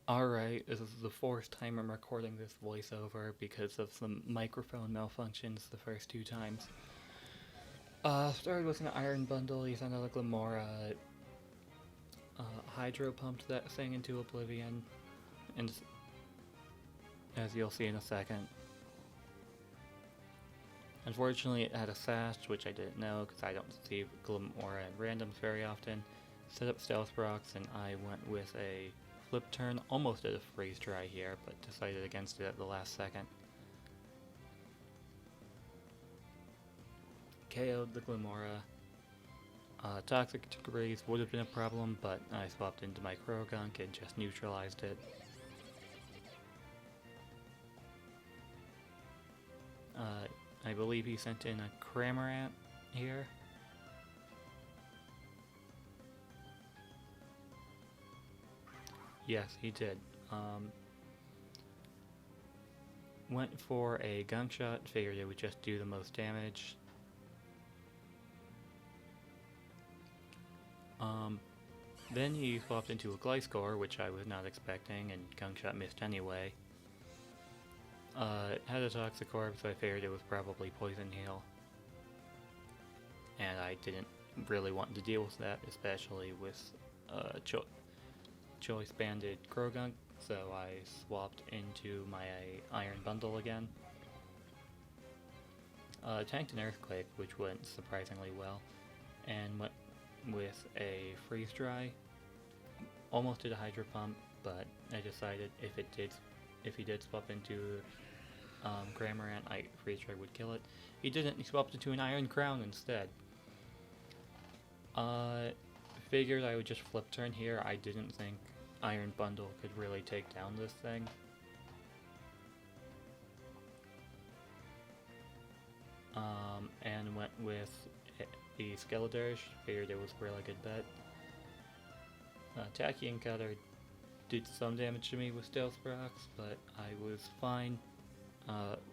Alright, this is the fourth time I'm recording this voiceover because of some microphone malfunctions the first two times. Started with an iron bundle, used another Glamora, hydro pumped that thing into oblivion, and as you'll see in a second. Unfortunately, it had a sash, which I didn't know because I don't see Glamora and randoms very often. Set up Stealth Rocks, and I went with a flip turn, almost did a freeze dry here, but decided against it at the last second. KO'd the Glamora. Toxic Graze would have been a problem, but I swapped into my Krogunk and just neutralized it. I believe he sent in a Cramorant here. Yes, he did. Went for a Gunk Shot, figured it would just do the most damage. Then he swapped into a Gliscor, which I was not expecting, and Gunk Shot missed anyway. Had a Toxicorp, so I figured it was probably Poison Heal. And I didn't really want to deal with that, especially with Choice Banded Krogunk, so I swapped into my Iron Bundle again. Tanked an Earthquake, which went surprisingly well, and went with a Freeze Dry. Almost did a Hydro Pump, but I decided if he did swap into Cramorant, Freeze Dry would kill it. He didn't, he swapped into an Iron Crown instead. Figured I would just flip turn here. I didn't think Iron Bundle could really take down this thing. And went with the Skeledirge, figured it was a really good bet. Tachyon Cutter did some damage to me with Stealth Rocks, but I was fine.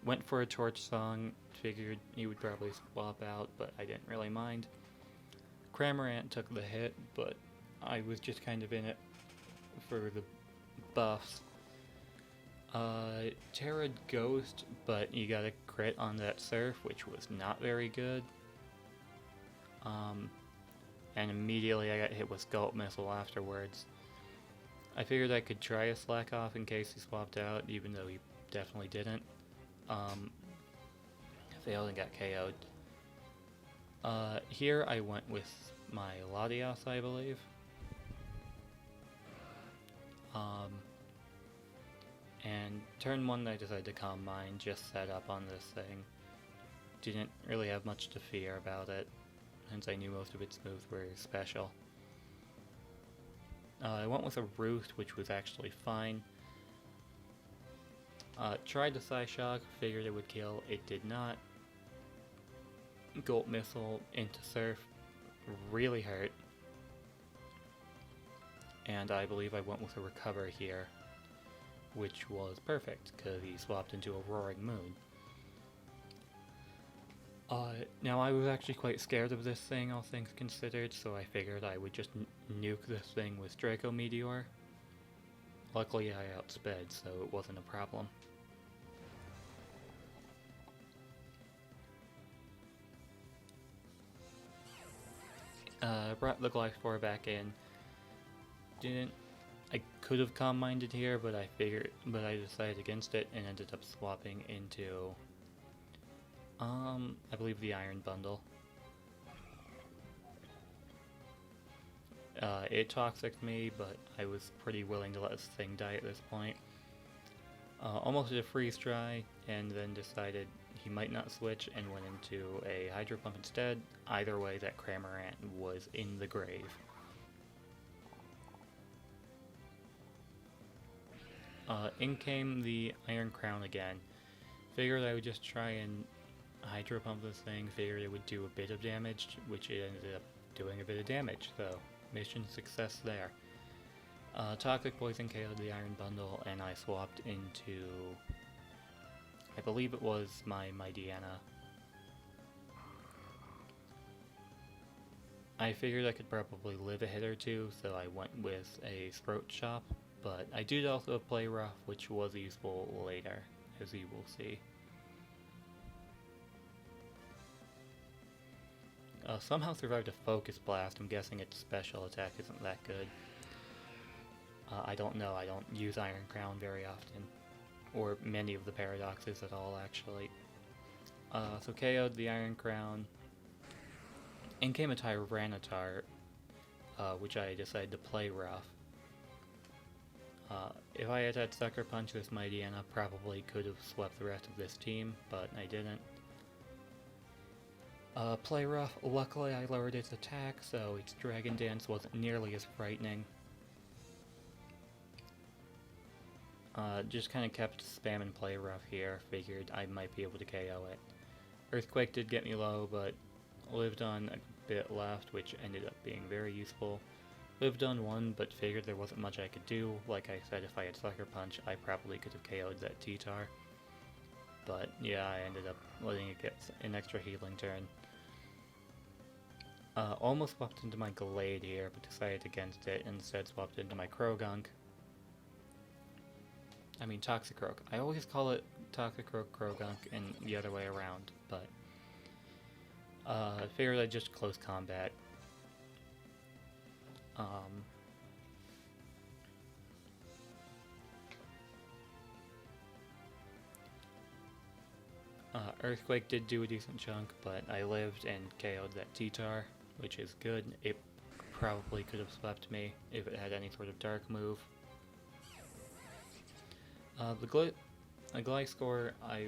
Went for a Torch Song, figured he would probably swap out, but I didn't really mind. Cramorant took the hit, but I was just kind of in it for the buffs. Terra Ghost, but you got a crit on that Surf, which was not very good. And immediately I got hit with Gulp Missile afterwards. I figured I could try a Slack Off in case he swapped out, even though he definitely didn't. Failed and got KO'd. Here I went with my Latias, I believe. And turn one I decided to Calm Mind, just set up on this thing. Didn't really have much to fear about it, since I knew most of its moves were special. I went with a Roost, which was actually fine. Tried the Psyshock, figured it would kill, it did not. Gulp Missile into Surf, really hurt. And I believe I went with a Recover here, which was perfect, because he swapped into a Roaring Moon. Now I was actually quite scared of this thing, all things considered, so I figured I would just nuke this thing with Draco Meteor. Luckily I outsped, so it wasn't a problem. Brought the Gliscor back in. I could have Calm Minded here, but I decided against it and ended up swapping into I believe the Iron Bundle. It toxicked me, but I was pretty willing to let this thing die at this point. Almost did a Freeze Dry, and then decided he might not switch and went into a Hydro Pump instead. Either way, that Cramorant was in the grave. In came the Iron Crown again. Figured I would just try and Hydro Pump this thing, figured it would do a bit of damage, which it ended up doing a bit of damage, so mission success there. Toxic Poison KO'd the Iron Bundle, and I swapped into, I believe it was my Diana. I figured I could probably live a hit or two, so I went with a Sprout Chop, But I did also play rough, which was useful later, as you will see. Somehow survived a focus blast. I'm guessing its special attack isn't that good. I don't know. I don't use Iron Crown very often, or many of the paradoxes at all, actually. So KO'd the Iron Crown. In came a Tyranitar, which I decided to play rough. If I had Sucker Punch, this Mightyena probably could have swept the rest of this team, but I didn't. Play rough. Luckily, I lowered its attack, so its Dragon Dance wasn't nearly as frightening. Just kind of kept spamming play rough here. Figured I might be able to KO it. Earthquake did get me low, but lived on a bit left, which ended up being very useful. Lived on one, but figured there wasn't much I could do. Like I said, if I had Sucker Punch, I probably could have KO'd that T-Tar. But yeah, I ended up letting it get an extra healing turn. Almost swapped into my Gallade here, but decided against it, and instead swapped into my Croagunk. I mean Toxicroak. I always call it Toxicroak Croagunk and the other way around, but I figured I'd just close combat. Earthquake did do a decent chunk, but I lived and KO'd that T-Tar, which is good. It probably could have swept me if it had any sort of dark move. The Gliscor, I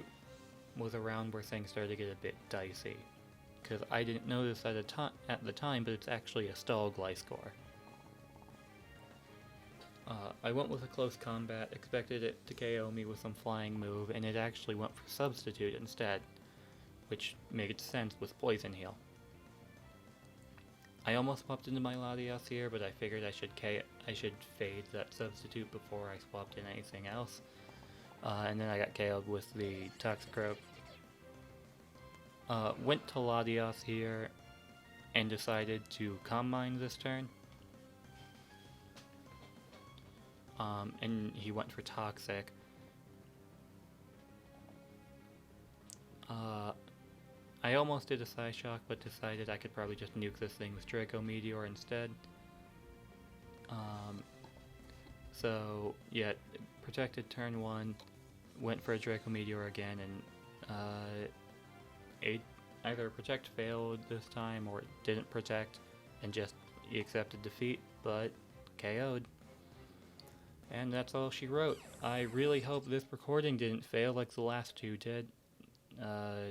was around where things started to get a bit dicey, because I didn't notice at the time, but it's actually a stall Gliscor. I went with a close combat, expected it to KO me with some flying move, and it actually went for Substitute instead, which made sense with Poison Heal. I almost swapped into my Latias here, but I figured I should fade that Substitute before I swapped in anything else. And then I got KO'd with the Toxicroak. Went to Latias here, and decided to Calm Mind this turn. And he went for Toxic. I almost did a Psyshock, but decided I could probably just nuke this thing with Draco Meteor instead. So, yeah, protected turn 1, went for a Draco Meteor again, and either Protect failed this time, or it didn't Protect, and just he accepted defeat, but KO'd. And that's all she wrote. I really hope this recording didn't fail like the last two did.